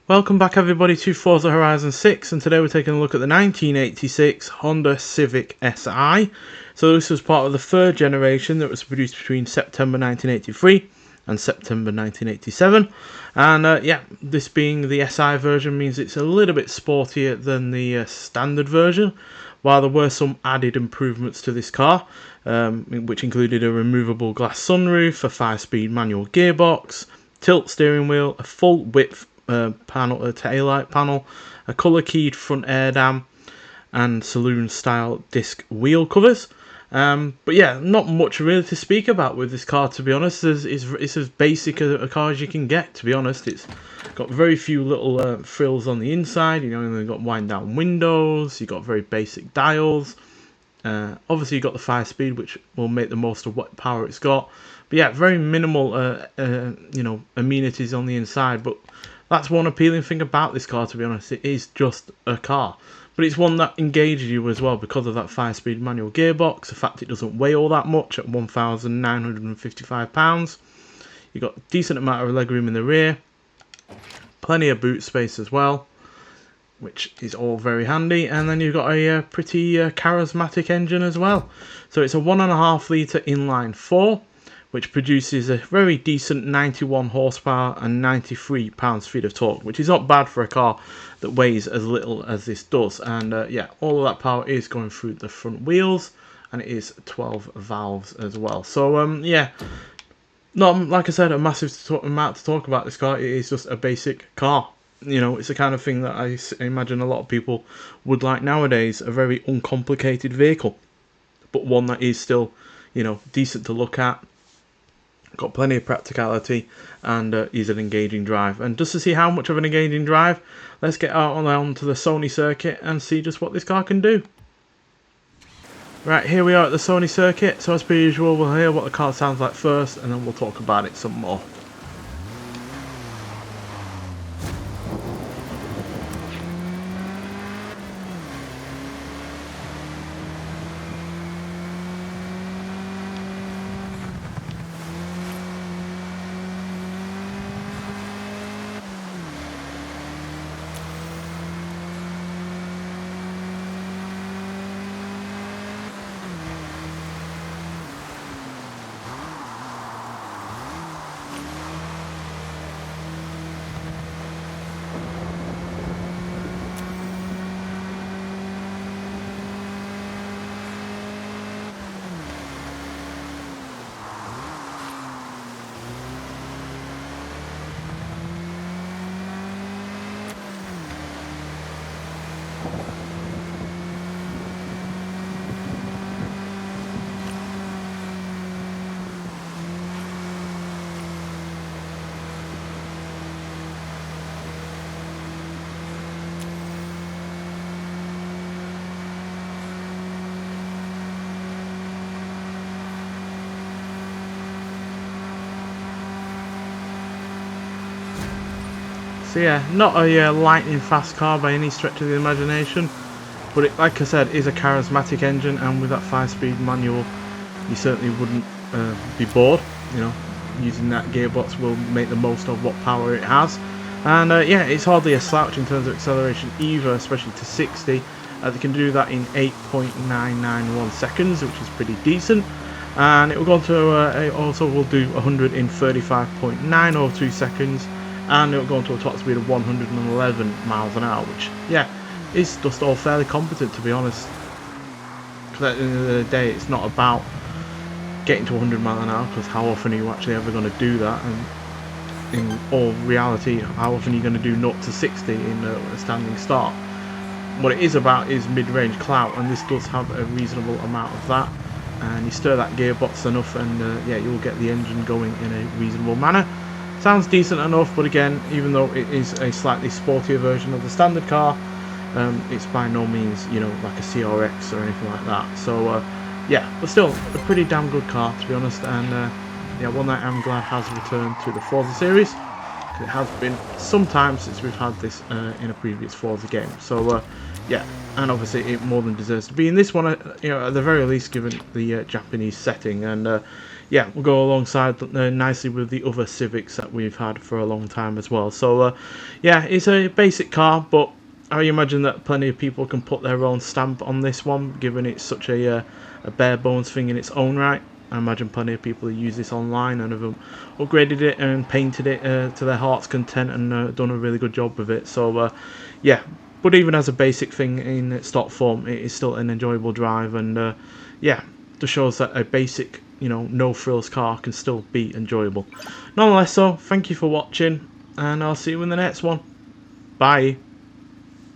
Welcome back everybody to Forza Horizon 6, and today we're taking a look at the 1986 Honda Civic Si. So this was part of the third generation that was produced between September 1983 and September 1987. And this being the Si version means it's a little bit sportier than the standard version, while there were some added improvements to this car, which included a removable glass sunroof, a 5-speed manual gearbox, tilt steering wheel, a full width panel, a taillight panel, a colour keyed front air dam, and saloon style disc wheel covers. But yeah, not much really to speak about with this car, to be honest. It's as basic a car as you can get, to be honest. It's got very few little frills on the inside. You know, you've got wind down windows, you've got very basic dials. Obviously you've got the 5-speed, which will make the most of what power it's got. But yeah, very minimal amenities on the inside, but that's one appealing thing about this car, to be honest. It is just a car, but it's one that engages you as well because of that 5-speed manual gearbox, the fact it doesn't weigh all that much at 1,955 pounds. You've got a decent amount of legroom in the rear, plenty of boot space as well, which is all very handy. And then you've got a pretty charismatic engine as well. So it's a 1.5 litre inline 4, which produces a very decent 91 horsepower and 93 pounds-feet of torque, which is not bad for a car that weighs as little as this does. And all of that power is going through the front wheels, and it is 12 valves as well. So not, like I said, a massive amount to talk about this car. It is just a basic car. You know, it's the kind of thing that I imagine a lot of people would like nowadays, a very uncomplicated vehicle, but one that is still, you know, decent to look at. Got plenty of practicality, and is an engaging drive. And just to see how much of an engaging drive, let's get out onto the Sony circuit and see just what this car can do. Right, here we are at the Sony circuit. So as per usual, we'll hear what the car sounds like first, and then we'll talk about it some more. So yeah, not a lightning fast car by any stretch of the imagination, but it, like I said, is a charismatic engine, and with that 5-speed manual, you certainly wouldn't be bored. You know, using that gearbox will make the most of what power it has. And yeah, it's hardly a slouch in terms of acceleration either, especially to 60. They can do that in 8.991 seconds, which is pretty decent. And it will go to also will do 100 in 35.902 seconds. And it'll go into a top speed of 111 miles an hour, which, yeah, is just all fairly competent, to be honest. Because at the end of the day, it's not about getting to 100 miles an hour, because how often are you actually ever going to do that? And in all reality, how often are you going to do 0 to 60 in a standing start? What it is about is mid-range clout, and this does have a reasonable amount of that. And you stir that gearbox enough, and yeah, you'll get the engine going in a reasonable manner. Sounds decent enough, but again, even though it is a slightly sportier version of the standard car, it's by no means, you know, like a CRX or anything like that. So yeah, but still a pretty damn good car, to be honest. And yeah, one that I'm glad has returned to the Forza series. It has been some time since we've had this in a previous Forza game. So yeah, and obviously it more than deserves to be in this one, you know, at the very least, given the Japanese setting. And yeah, will go alongside nicely with the other Civics that we've had for a long time as well. So yeah, it's a basic car, but I imagine that plenty of people can put their own stamp on this one, given it's such a bare bones thing in its own right. I imagine plenty of people who use this online and have upgraded it and painted it to their heart's content and done a really good job with it. So yeah, but even as a basic thing in stock form, it is still an enjoyable drive, and yeah, just shows that a basic, no frills car can still be enjoyable. Nonetheless, so thank you for watching, and I'll see you in the next one. Bye.